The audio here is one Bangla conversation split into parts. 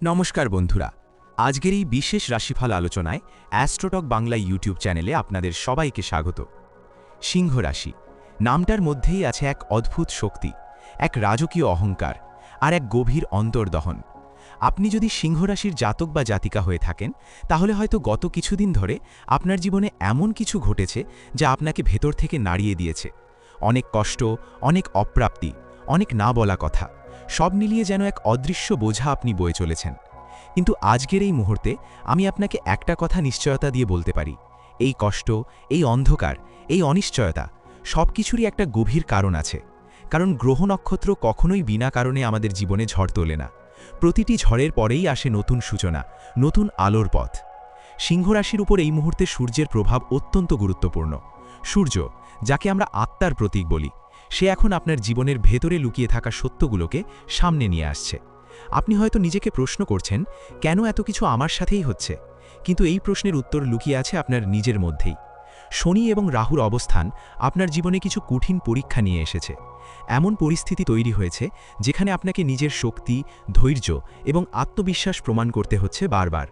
নমস্কার বন্ধুরা, আজকের এই বিশেষ রাশিফল আলোচনায় অ্যাস্ট্রোটক বাংলা ইউটিউব চ্যানেলে আপনাদের সবাইকে স্বাগত। সিংহ রাশি নামটার মধ্যেই আছে এক অদ্ভুত শক্তি, এক রাজকীয় অহংকার আর এক গভীর অন্তর্দহন। আপনি যদি সিংহ রাশির জাতক বা জাতিকা হয়ে থাকেন, তাহলে হয়তো গত কিছুদিন ধরে আপনার জীবনে এমন কিছু ঘটেছে যা আপনাকে ভেতর থেকে নাড়িয়ে দিয়েছে। অনেক কষ্ট, অনেক অপ্রাপ্তি, অনেক না বলা কথা, সব মিলিয়ে যেন এক অদৃশ্য বোঝা আপনি বয়ে চলেছেন। কিন্তু আজকের এই মুহূর্তে আমি আপনাকে একটা কথা নিশ্চয়তা দিয়ে বলতে পারি, এই কষ্ট, এই অন্ধকার, এই অনিশ্চয়তা সব কিছুরই একটা গভীর কারণ আছে। কারণ গ্রহ নক্ষত্র কখনোই বিনা কারণে আমাদের জীবনে ঝড় তোলে না। প্রতিটি ঝড়ের পরেই আসে নতুন সূচনা, নতুন আলোর পথ। সিংহ রাশির উপর এই মুহূর্তে সূর্যের প্রভাব অত্যন্ত গুরুত্বপূর্ণ। সূর্য, যাকে আমরা আত্মার প্রতীক বলি, সে এখন আপনার জীবনের ভেতরে লুকিয়ে থাকা সত্যগুলোকে সামনে নিয়ে আসছে। আপনি হয়তো নিজেকে প্রশ্ন করছেন, কেন এত কিছু আমার সাথেই হচ্ছে? কিন্তু এই প্রশ্নের উত্তর লুকিয়ে আছে আপনার নিজের মধ্যেই। শনি এবং রাহুর অবস্থান আপনার জীবনে কিছু কঠিন পরীক্ষা নিয়ে এসেছে। এমন পরিস্থিতি তৈরি হয়েছে যেখানে আপনাকে নিজের শক্তি, ধৈর্য এবং আত্মবিশ্বাস প্রমাণ করতে হচ্ছে বারবার।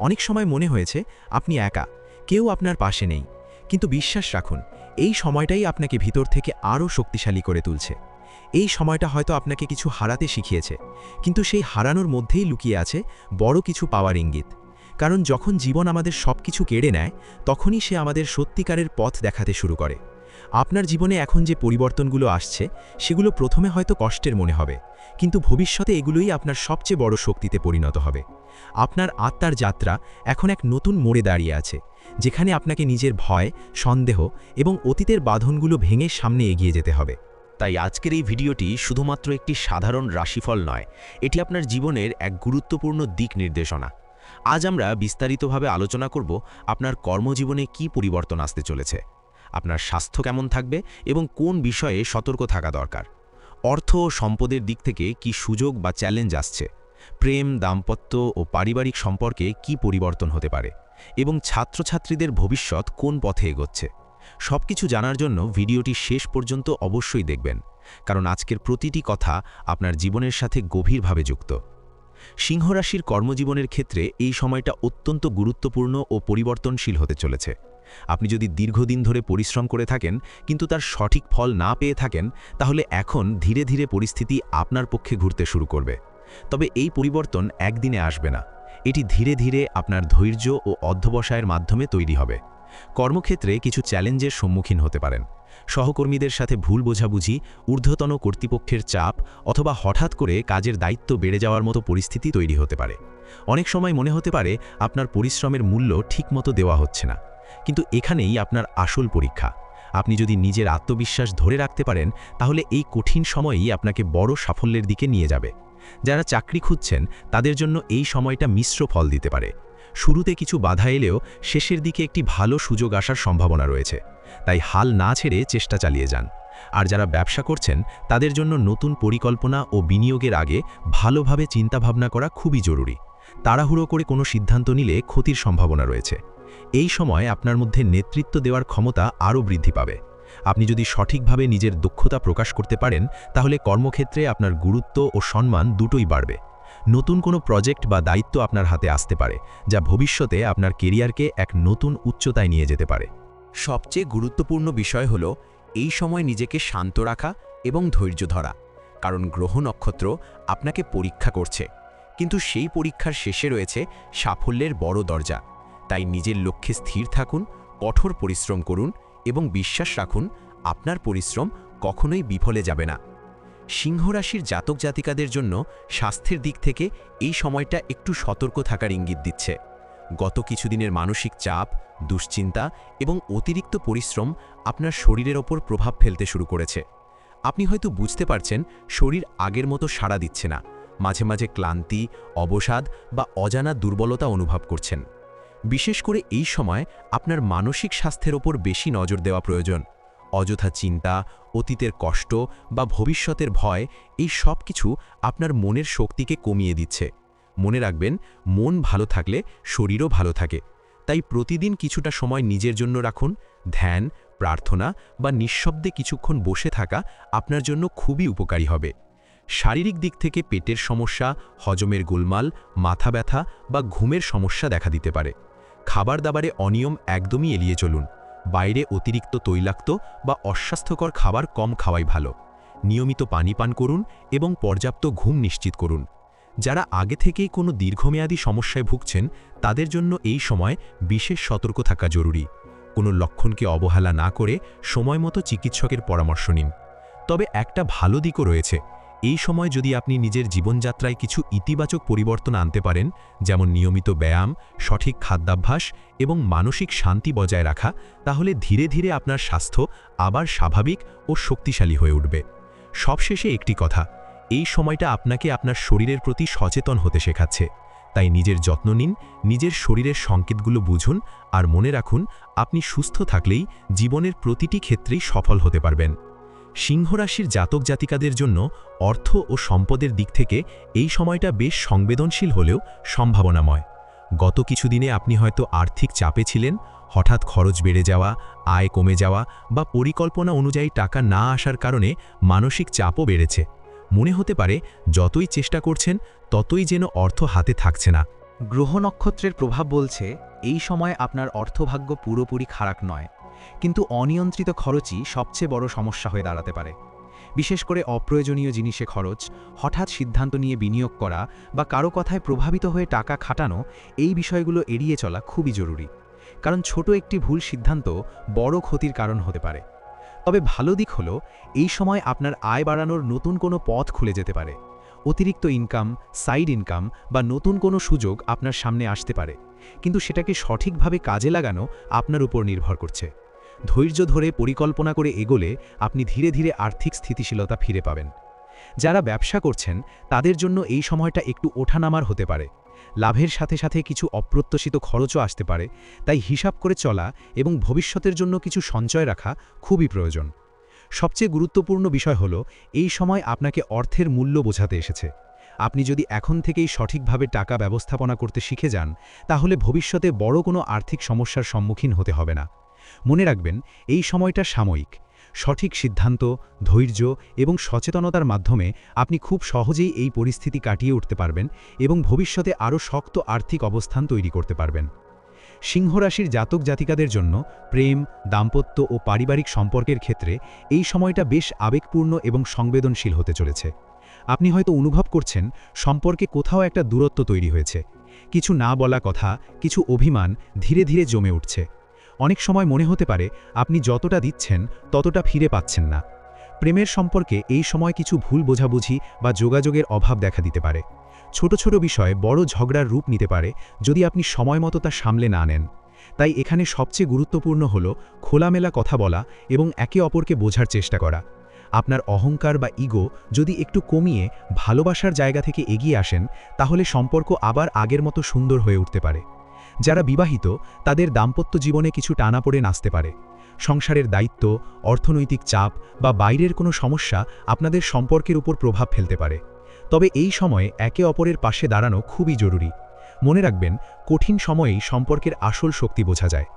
অনেক সময় মনে হয়েছে আপনি একা, কেউ আপনার পাশে নেই। কিন্তু বিশ্বাস রাখুন, এই সময়টাই আপনাকে ভিতর থেকে আরও শক্তিশালী করে তুলছে। এই সময়টা হয়তো আপনাকে কিছু হারাতে শিখিয়েছে, কিন্তু সেই হারানোর মধ্যেই লুকিয়ে আছে বড় কিছু পাওয়ার ইঙ্গিত। কারণ যখন জীবন আমাদের সব কিছু কেড়ে নেয়, তখনই সে আমাদের সত্যিকারের পথ দেখাতে শুরু করে। আপনার জীবনে এখন যে পরিবর্তনগুলো আসছে, সেগুলো প্রথমে হয়তো কষ্টের মনে হবে, কিন্তু ভবিষ্যতে এগুলোই আপনার সবচেয়ে বড় শক্তিতে পরিণত হবে। আপনার আত্মার যাত্রা এখন এক নতুন মোড়ে দাঁড়িয়ে আছে, যেখানে আপনাকে নিজের ভয়, সন্দেহ এবং অতীতের বাঁধনগুলো ভেঙে সামনে এগিয়ে যেতে হবে। তাই আজকের এই ভিডিওটি শুধুমাত্র একটি সাধারণ রাশিফল নয়, এটি আপনার জীবনের এক গুরুত্বপূর্ণ দিক নির্দেশনা। আজ আমরা বিস্তারিতভাবে আলোচনা করব আপনার কর্মজীবনে কি পরিবর্তন আসতে চলেছে, আপনার স্বাস্থ্য কেমন থাকবে এবং কোন বিষয়ে সতর্ক থাকা দরকার, অর্থ ও সম্পদের দিক থেকে কি সুযোগ বা চ্যালেঞ্জ আসছে, প্রেম, দাম্পত্য ও পারিবারিক সম্পর্কে কি পরিবর্তন হতে পারে, এবং ছাত্রছাত্রীদের ভবিষ্যৎ কোন পথে এগোচ্ছে। সবকিছু জানার জন্য ভিডিওটি শেষ পর্যন্ত অবশ্যই দেখবেন, কারণ আজকের প্রতিটি কথা আপনার জীবনের সাথে গভীরভাবে যুক্ত। সিংহ রাশির কর্মজীবনের ক্ষেত্রে এই সময়টা অত্যন্ত গুরুত্বপূর্ণ ও পরিবর্তনশীল হতে চলেছে। আপনি যদি দীর্ঘদিন ধরে পরিশ্রম করে থাকেন কিন্তু তার সঠিক ফল না পেয়ে থাকেন, তাহলে এখন ধীরে ধীরে পরিস্থিতি আপনার পক্ষে ঘুরতে শুরু করবে। তবে এই পরিবর্তন একদিনে আসবে না, এটি ধীরে ধীরে আপনার ধৈর্য ও অধ্যবসায়ের মাধ্যমে তৈরি হবে। কর্মক্ষেত্রে কিছু চ্যালেঞ্জের সম্মুখীন হতে পারেন। সহকর্মীদের সাথে ভুল বোঝাবুঝি, ঊর্ধ্বতন কর্তৃপক্ষের চাপ অথবা হঠাৎ করে কাজের দায়িত্ব বেড়ে যাওয়ার মতো পরিস্থিতি তৈরি হতে পারে। অনেক সময় মনে হতে পারে আপনার পরিশ্রমের মূল্য ঠিকমতো দেওয়া হচ্ছে না, কিন্তু এখানেই আপনার আসল পরীক্ষা। আপনি যদি নিজের আত্মবিশ্বাস ধরে রাখতে পারেন, তাহলে এই কঠিন সময়ই আপনাকে বড় সাফল্যের দিকে নিয়ে যাবে। যারা চাকরি খুঁজছেন, তাদের জন্য এই সময়টা মিশ্র ফল দিতে পারে। শুরুতে কিছু বাধা এলেও শেষের দিকে একটি ভালো সুযোগ আসার সম্ভাবনা রয়েছে, তাই হাল না ছেড়ে চেষ্টা চালিয়ে যান। আর যারা ব্যবসা করছেন, তাদের জন্য নতুন পরিকল্পনা ও বিনিয়োগের আগে ভালোভাবে চিন্তাভাবনা করা খুবই জরুরি। তাড়াহুড়ো করে কোনো সিদ্ধান্ত নিলে ক্ষতির সম্ভাবনা রয়েছে। এই সময় আপনার মধ্যে নেতৃত্ব দেওয়ার ক্ষমতা আরও বৃদ্ধি পাবে। আপনি যদি সঠিকভাবে নিজের দক্ষতা প্রকাশ করতে পারেন, তাহলে কর্মক্ষেত্রে আপনার গুরুত্ব ও সম্মান দুটোই বাড়বে। নতুন কোনো প্রজেক্ট বা দায়িত্ব আপনার হাতে আসতে পারে, যা ভবিষ্যতে আপনার কেরিয়ারকে এক নতুন উচ্চতায় নিয়ে যেতে পারে। সবচেয়ে গুরুত্বপূর্ণ বিষয় হল এই সময় নিজেকে শান্ত রাখা এবং ধৈর্য ধরা। কারণ গ্রহ নক্ষত্র আপনাকে পরীক্ষা করছে, কিন্তু সেই পরীক্ষার শেষে রয়েছে সাফল্যের বড় দরজা। তাই নিজের লক্ষ্যে স্থির থাকুন, কঠোর পরিশ্রম করুন এবং বিশ্বাস রাখুন আপনার পরিশ্রম কখনোই বিফলে যাবে না। সিংহ রাশির জাতক জাতিকাদের জন্য স্বাস্থ্যের দিক থেকে এই সময়টা একটু সতর্ক থাকার ইঙ্গিত দিচ্ছে। গত কিছুদিনের মানসিক চাপ, দুশ্চিন্তা এবং অতিরিক্ত পরিশ্রম আপনার শরীরের ওপর প্রভাব ফেলতে শুরু করেছে। আপনি হয়তো বুঝতে পারছেন শরীর আগের মতো সাড়া দিচ্ছে না, মাঝে মাঝে ক্লান্তি, অবসাদ বা অজানা দুর্বলতা অনুভব করছেন। বিশেষ করে এই সময় আপনার মানসিক স্বাস্থ্যের ওপর বেশি নজর দেওয়া প্রয়োজন। অযথা চিন্তা, অতীতের কষ্ট বা ভবিষ্যতের ভয়, এই সব কিছু আপনার মনের শক্তিকে কমিয়ে দিচ্ছে। মনে রাখবেন, মন ভালো থাকলে শরীরও ভালো থাকে। তাই প্রতিদিন কিছুটা সময় নিজের জন্য রাখুন। ধ্যান, প্রার্থনা বা নিঃশব্দে কিছুক্ষণ বসে থাকা আপনার জন্য খুবই উপকারী হবে। শারীরিক দিক থেকে পেটের সমস্যা, হজমের গোলমাল, মাথা ব্যথা বা ঘুমের সমস্যা দেখা দিতে পারে। খাবার দাবারে অনিয়ম একদমই এড়িয়ে চলুন। বাইরে অতিরিক্ত তৈলাক্ত বা অস্বাস্থ্যকর খাবার কম খাওয়াই ভালো। নিয়মিত পানি পান করুন এবং পর্যাপ্ত ঘুম নিশ্চিত করুন। যারা আগে থেকেই কোনো দীর্ঘমেয়াদী সমস্যায় ভুগছেন, তাদের জন্য এই সময় বিশেষ সতর্ক থাকা জরুরি। কোনো লক্ষণকে অবহেলা না করে সময়মতো চিকিৎসকের পরামর্শ নিন। তবে একটা ভালো দিকও রয়েছে। এই সময় যদি আপনি নিজের জীবনযাত্রায় কিছু ইতিবাচক পরিবর্তন আনতে পারেন, যেমন নিয়মিত ব্যায়াম, সঠিক খাদ্যাভ্যাস এবং মানসিক শান্তি বজায় রাখা, তাহলে ধীরে ধীরে আপনার স্বাস্থ্য আবার স্বাভাবিক ও শক্তিশালী হয়ে উঠবে। সবশেষে একটি কথা, এই সময়টা আপনাকে আপনার শরীরের প্রতি সচেতন হতে শেখাচ্ছে। তাই নিজের যত্ন নিন, নিজের শরীরের সংকেতগুলো বুঝুন, আর মনে রাখুন, আপনি সুস্থ থাকলেই জীবনের প্রতিটি ক্ষেত্রেই সফল হতে পারবেন। সিংহ রাশির জাতক জাতিকাদের জন্য অর্থ ও সম্পদের দিক থেকে এই সময়টা বেশ সংবেদনশীল হলেও সম্ভাবনাময়। গত কিছুদিনে আপনি হয়তো আর্থিক চাপে ছিলেন, হঠাৎ খরচ বেড়ে যাওয়া, আয় কমে যাওয়া বা পরিকল্পনা অনুযায়ী টাকা না আসার কারণে মানসিক চাপও বেড়েছে। মনে হতে পারে যতই চেষ্টা করছেন ততই যেন অর্থ হাতে থাকছে না। গ্রহ নক্ষত্রের প্রভাব বলছে এই সময় আপনার অর্থভাগ্য পুরোপুরি খারাপ নয়, কিন্তু অনিয়ন্ত্রিত খরচই সবচেয়ে বড় সমস্যা হয়ে দাঁড়াতে পারে। বিশেষ করে অপ্রয়োজনীয় জিনিসে খরচ, হঠাৎ সিদ্ধান্ত নিয়ে বিনিয়োগ করা বা কারো কথায় প্রভাবিত হয়ে টাকা খাটানো, এই বিষয়গুলো এড়িয়ে চলা খুবই জরুরি। কারণ ছোট একটি ভুল সিদ্ধান্ত বড় ক্ষতির কারণ হতে পারে। তবে ভালো দিক হলো, এই সময় আপনার আয় বাড়ানোর নতুন কোনো পথ খুলে যেতে পারে। অতিরিক্ত ইনকাম, সাইড ইনকাম বা নতুন কোনো সুযোগ আপনার সামনে আসতে পারে, কিন্তু সেটাকে সঠিকভাবে কাজে লাগানো আপনার উপর নির্ভর করছে। ধৈর্য ধরে পরিকল্পনা করে এগোলে আপনি ধীরে ধীরে আর্থিক স্থিতিশীলতা ফিরে পাবেন। যারা ব্যবসা করছেন তাদের জন্য এই সময়টা একটু ওঠানামার হতে পারে। লাভের সাথে সাথে কিছু অপ্রত্যাশিত খরচও আসতে পারে, তাই হিসাব করে চলা এবং ভবিষ্যতের জন্য কিছু সঞ্চয় রাখা খুবই প্রয়োজন। সবচেয়ে গুরুত্বপূর্ণ বিষয় হলো, এই সময় আপনাকে অর্থের মূল্য বোঝাতে এসেছে। আপনি যদি এখন থেকেই সঠিকভাবে টাকা ব্যবস্থাপনা করতে শিখে যান, তাহলে ভবিষ্যতে বড় কোনো আর্থিক সমস্যার সম্মুখীন হতে হবে না। মনে রাখবেন, এই সময়টা সাময়িক। সঠিক সিদ্ধান্ত, ধৈর্য এবং সচেতনতার মাধ্যমে আপনি খুব সহজেই এই পরিস্থিতি কাটিয়ে উঠতে পারবেন এবং ভবিষ্যতে আরও শক্ত আর্থিক অবস্থান তৈরি করতে পারবেন। সিংহ রাশির জাতক জাতিকাদের জন্য প্রেম, দাম্পত্য ও পারিবারিক সম্পর্কের ক্ষেত্রে এই সময়টা বেশ আবেগপূর্ণ এবং সংবেদনশীল হতে চলেছে। আপনি হয়তো অনুভব করছেন সম্পর্কে কোথাও একটা দূরত্ব তৈরি হয়েছে। কিছু না বলা কথা, কিছু অভিমান ধীরে ধীরে জমে উঠছে। অনেক সময় মনে হতে পারে আপনি যতটা দিচ্ছেন ততটা ফিরে পাচ্ছেন না। প্রেমের সম্পর্কে এই সময় কিছু ভুল বোঝাবুঝি বা যোগাযোগের অভাব দেখা দিতে পারে। ছোট ছোট বিষয় বড় ঝগড়ার রূপ নিতে পারে যদি আপনি সময়মতো তা সামলে না নেন। তাই এখানে সবচেয়ে গুরুত্বপূর্ণ হলো খোলামেলা কথা বলা এবং একে অপরকে বোঝার চেষ্টা করা। আপনার অহংকার বা ইগো যদি একটু কমিয়ে ভালোবাসার জায়গা থেকে এগিয়ে আসেন, তাহলে সম্পর্ক আবার আগের মতো সুন্দর হয়ে উঠতে পারে। যারা বিবাহিত, তাদের দাম্পত্য জীবনে কিছু টানাপোড়েন আসতে পারে। সংসারের দায়িত্ব, অর্থনৈতিক চাপ বা বাইরের কোনো সমস্যা আপনাদের সম্পর্কের উপর প্রভাব ফেলতে পারে। তবে এই সময়ে একে অপরের পাশে দাঁড়ানো খুবই জরুরি। মনে রাখবেন, কঠিন সময়েই সম্পর্কের আসল শক্তি বোঝা যায়।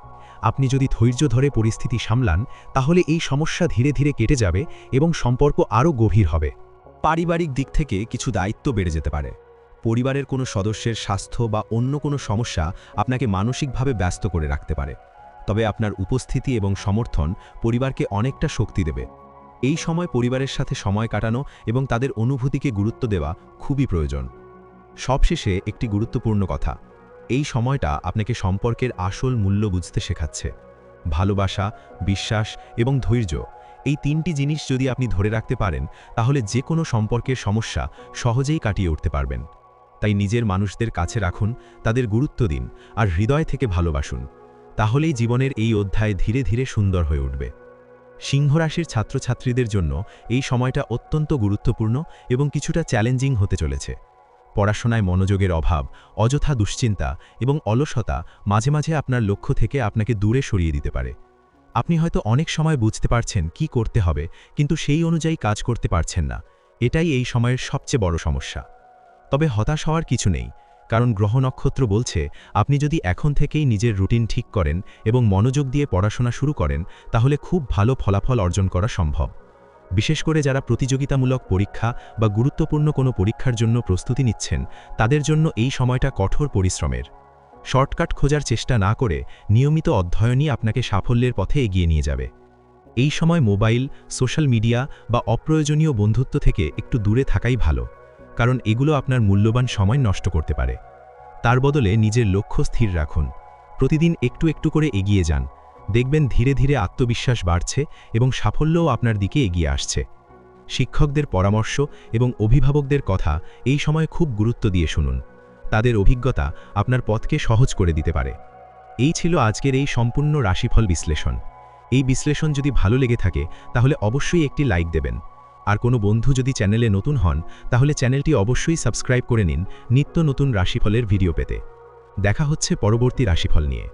আপনি যদি ধৈর্য ধরে পরিস্থিতি সামলান, তাহলে এই সমস্যা ধীরে ধীরে কেটে যাবে এবং সম্পর্ক আরও গভীর হবে। পারিবারিক দিক থেকে কিছু দায়িত্ব বেড়ে যেতে পারে। পরিবারের কোনো সদস্যের স্বাস্থ্য বা অন্য কোনো সমস্যা আপনাকে মানসিকভাবে ব্যস্ত করে রাখতে পারে। তবে আপনার উপস্থিতি এবং সমর্থন পরিবারকে অনেকটা শক্তি দেবে। এই সময় পরিবারের সাথে সময় কাটানো এবং তাদের অনুভূতিকে গুরুত্ব দেওয়া খুবই প্রয়োজন। সবশেষে একটি গুরুত্বপূর্ণ কথা, এই সময়টা আপনাকে সম্পর্কের আসল মূল্য বুঝতে শেখাচ্ছে। ভালোবাসা, বিশ্বাস এবং ধৈর্য, এই তিনটি জিনিস যদি আপনি ধরে রাখতে পারেন, তাহলে যে কোনো সম্পর্কের সমস্যা সহজেই কাটিয়ে উঠতে পারবেন। তাই নিজের মানুষদের কাছে রাখুন, তাদের গুরুত্ব দিন আর হৃদয় থেকে ভালোবাসুন। তাহলেই জীবনের এই অধ্যায় ধীরে ধীরে সুন্দর হয়ে উঠবে। সিংহ রাশির ছাত্রছাত্রীদের জন্য এই সময়টা অত্যন্ত গুরুত্বপূর্ণ এবং কিছুটা চ্যালেঞ্জিং হতে চলেছে। পড়াশোনায় মনোযোগের অভাব, অযথা দুশ্চিন্তা এবং অলসতা মাঝে মাঝে আপনার লক্ষ্য থেকে আপনাকে দূরে সরিয়ে দিতে পারে। আপনি হয়তো অনেক সময় বুঝতে পারছেন কি করতে হবে, কিন্তু সেই অনুযায়ী কাজ করতে পারছেন না। এটাই এই সময়ের সবচেয়ে বড় সমস্যা। তবে হতাশ হওয়ার কিছু নেই, কারণ গ্রহ নক্ষত্র বলছে আপনি যদি এখন থেকেই নিজের রুটিন ঠিক করেন এবং মনোযোগ দিয়ে পড়াশোনা শুরু করেন, তাহলে খুব ভালো ফলাফল অর্জন করা সম্ভব। বিশেষ করে যারা প্রতিযোগিতামূলক পরীক্ষা বা গুরুত্বপূর্ণ কোনো পরীক্ষার জন্য প্রস্তুতি নিচ্ছেন তাদের জন্য এই সময়টা কঠোর পরিশ্রমের। শর্টকাট খোঁজার চেষ্টা না করে নিয়মিত অধ্যয়নই আপনাকে সাফল্যের পথে এগিয়ে নিয়ে যাবে। এই সময় মোবাইল, সোশ্যাল মিডিয়া বা অপ্রয়োজনীয় বন্ধুত্ব থেকে একটু দূরে থাকাই ভালো, কারণ এগুলো আপনার মূল্যবান সময় নষ্ট করতে পারে। তার বদলে নিজের লক্ষ্য স্থির রাখুন, প্রতিদিন একটু একটু করে এগিয়ে যান, দেখবেন ধীরে ধীরে আত্মবিশ্বাস বাড়ছে এবং সাফল্যও আপনার দিকে এগিয়ে আসছে। শিক্ষকদের পরামর্শ এবং অভিভাবকদের কথা এই সময় খুব গুরুত্ব দিয়ে শুনুন, তাদের অভিজ্ঞতা আপনার পথকে সহজ করে দিতে পারে। এই ছিল আজকের এই সম্পূর্ণ রাশিফল বিশ্লেষণ। এই বিশ্লেষণ যদি ভালো লেগে থাকে তাহলে অবশ্যই একটি লাইক দেবেন, আর কোনো বন্ধু যদি চ্যানেলে নতুন হন তাহলে চ্যানেলটি অবশ্যই সাবস্ক্রাইব করে নিন নিত্য নতুন রাশিফলের ভিডিও পেতে। দেখা হচ্ছে পরবর্তী রাশিফল নিয়ে।